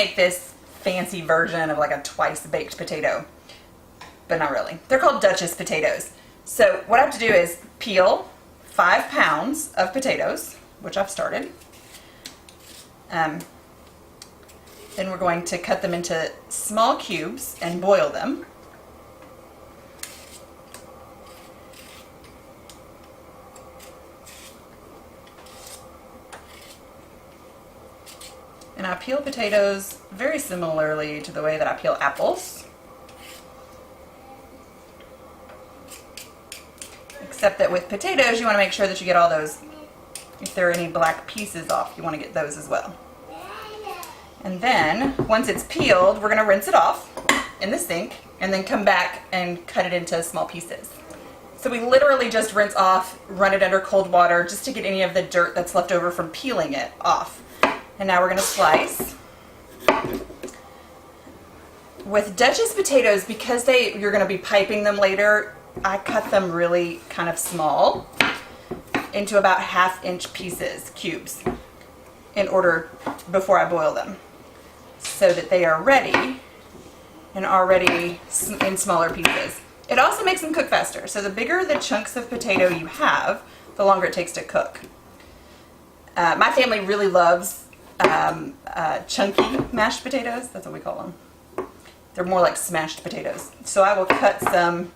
make this fancy version of like a twice baked potato, but not really. They're called Duchess potatoes. So what I have to do is peel 5 pounds of potatoes, which I've started. Then we're going to cut them into small cubes and boil them. And I peel potatoes very similarly to the way that I peel apples. Except that with potatoes, you want to make sure that you get all those, if there are any black pieces off, you want to get those as well. And then, once it's peeled, we're going to rinse it off in the sink and then come back and cut it into small pieces. So we literally just rinse off, run it under cold water just to get any of the dirt that's left over from peeling it off. And now we're going to slice. With Duchess potatoes, because you're going to be piping them later, I cut them really kind of small into about 1/2 inch pieces, cubes, in order before I boil them, so that they are ready and already in smaller pieces. It also makes them cook faster. So the bigger the chunks of potato you have, the longer it takes to cook. My family really loves chunky mashed potatoes. That's what we call them. They're more like smashed potatoes. So I will cut some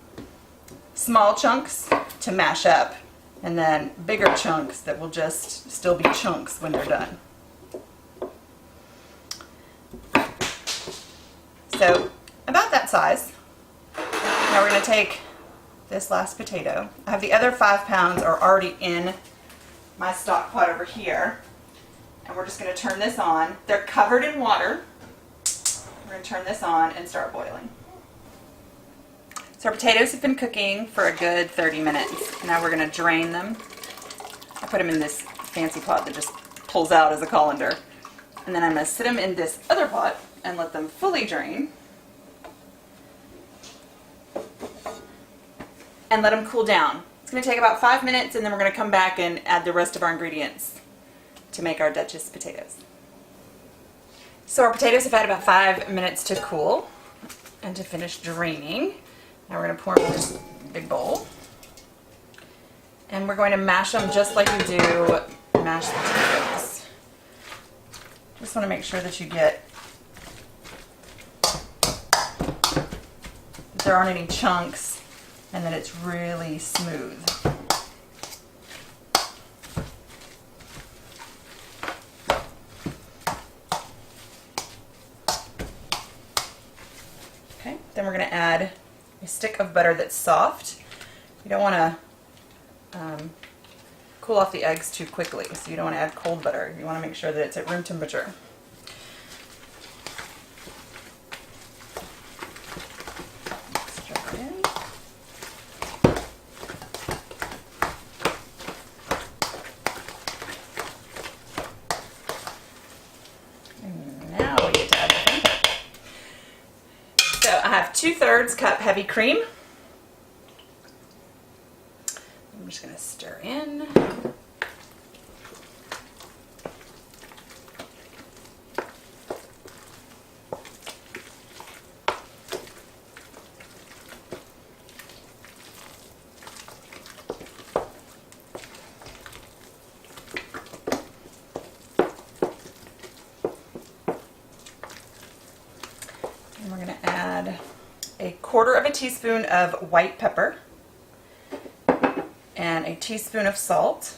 small chunks to mash up, and then bigger chunks that will just still be chunks when they're done. So about that size. Now we're going to take this last potato. I have the other 5 pounds are already in my stock pot over here. And we're just going to turn this on. They're covered in water. We're going to turn this on and start boiling. So our potatoes have been cooking for a good 30 minutes. Now we're going to drain them. I put them in this fancy pot that just pulls out as a colander. And then I'm going to sit them in this other pot and let them fully drain. And let them cool down. It's going to take about 5 minutes, and then we're going to come back and add the rest of our ingredients to make our Duchess potatoes. So our potatoes have had about 5 minutes to cool and to finish draining. Now we're going to pour them in this big bowl. And we're going to mash them just like you do mashed potatoes. Just want to make sure that you get, that there aren't any chunks and that it's really smooth. Okay, then we're going to add a stick of butter that's soft. You don't want to cool off the eggs too quickly, so you don't want to add cold butter. You want to make sure that it's at room temperature. Stir it in. And now we get to add the cream. So I have 2/3 cup heavy cream. I'm just going to stir in. And we're going to add 1/4 teaspoon of white pepper and a teaspoon of salt.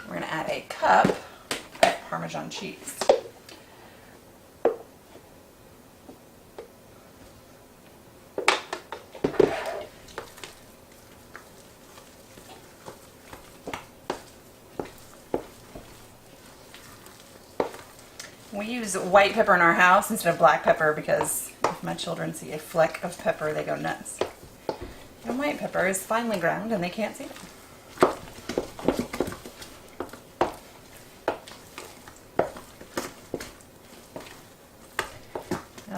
We're going to add a cup of Parmesan cheese. We use white pepper in our house instead of black pepper because if my children see a fleck of pepper, they go nuts. And white pepper is finely ground and they can't see it.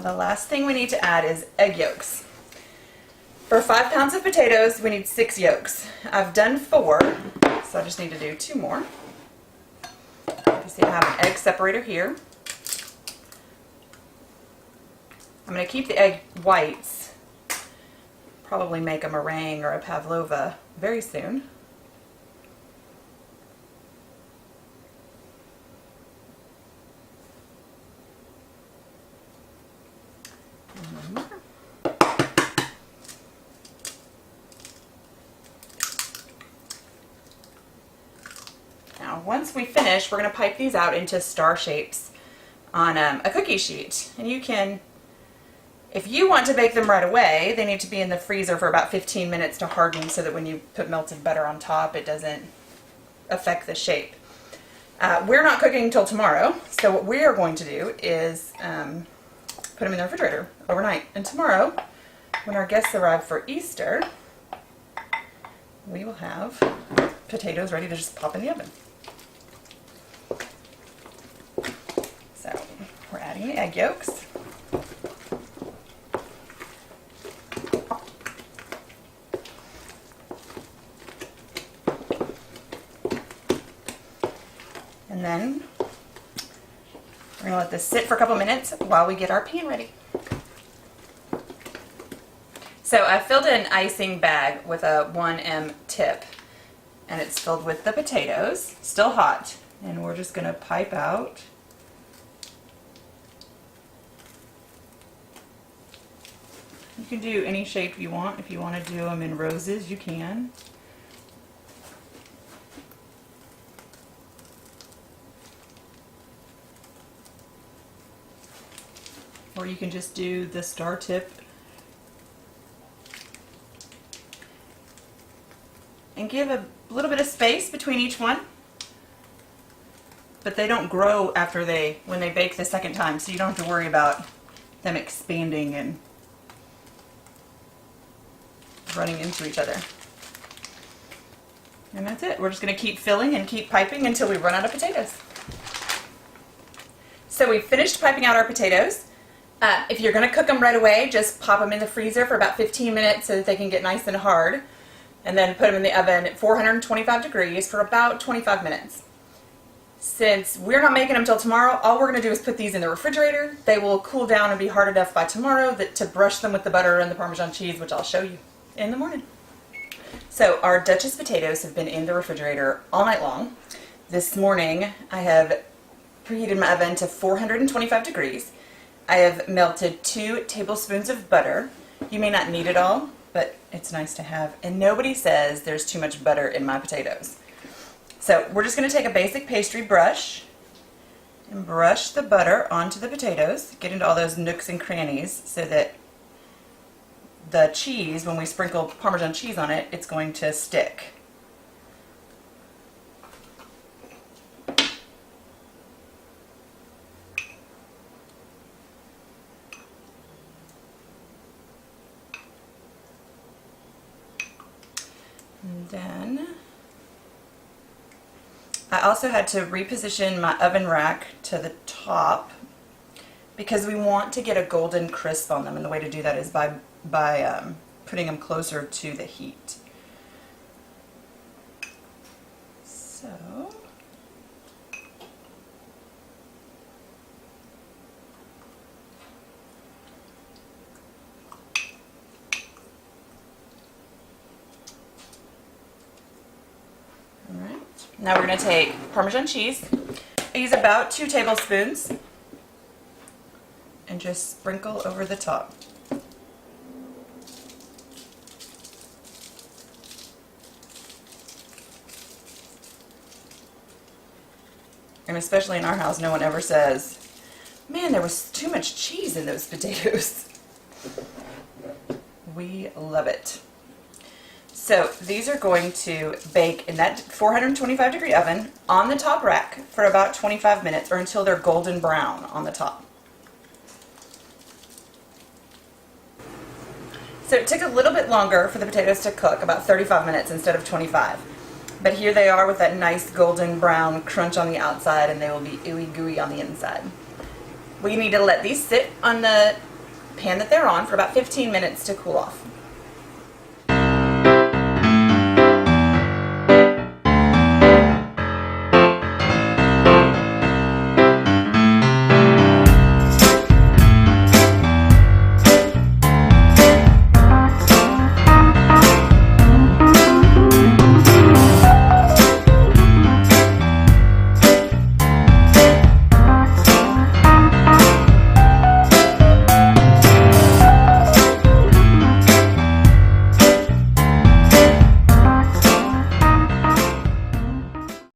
Now the last thing we need to add is egg yolks. For 5 pounds of potatoes, we need 6 yolks. I've done 4, so I just need to do 2 more. You see I have an egg separator here. I'm going to keep the egg whites, probably make a meringue or a pavlova very soon. Now, once we finish, we're going to pipe these out into star shapes on a cookie sheet. And you can, if you want to bake them right away, they need to be in the freezer for about 15 minutes to harden so that when you put melted butter on top, it doesn't affect the shape. We're not cooking until tomorrow, so what we are going to do is put them in the refrigerator overnight. And tomorrow, when our guests arrive for Easter, we will have potatoes ready to just pop in the oven. So we're adding the egg yolks. And then we're going to let this sit for a couple minutes while we get our pan ready. So I filled an icing bag with a 1M tip, and it's filled with the potatoes, still hot. And we're just going to pipe out You can do any shape you want. If you want to do them in roses, you can. Or you can just do the star tip and give a little bit of space between each one. But they don't grow after when they bake the second time, so you don't have to worry about them expanding and running into each other. And that's it. We're just going to keep filling and keep piping until we run out of potatoes. So we finished piping out our potatoes. If you're going to cook them right away, just pop them in the freezer for about 15 minutes so that they can get nice and hard. And then put them in the oven at 425 degrees for about 25 minutes. Since we're not making them till tomorrow, all we're going to do is put these in the refrigerator. They will cool down and be hard enough by tomorrow to brush them with the butter and the Parmesan cheese, which I'll show you in the morning. So our Duchess potatoes have been in the refrigerator all night long. This morning I have preheated my oven to 425 degrees. I have melted 2 tablespoons of butter. You may not need it all, but it's nice to have. And nobody says there's too much butter in my potatoes. So we're just going to take a basic pastry brush and brush the butter onto the potatoes, get into all those nooks and crannies so that the cheese, when we sprinkle Parmesan cheese on it, it's going to stick. And then I also had to reposition my oven rack to the top because we want to get a golden crisp on them, and the way to do that is by putting them closer to the heat. So now we're going to take Parmesan cheese. I use about 2 tablespoons and just sprinkle over the top. And especially in our house, no one ever says, man, there was too much cheese in those potatoes. We love it. So these are going to bake in that 425 degree oven on the top rack for about 25 minutes or until they're golden brown on the top. So it took a little bit longer for the potatoes to cook, about 35 minutes instead of 25. But here they are with that nice golden brown crunch on the outside, and they will be ooey gooey on the inside. We need to let these sit on the pan that they're on for about 15 minutes to cool off.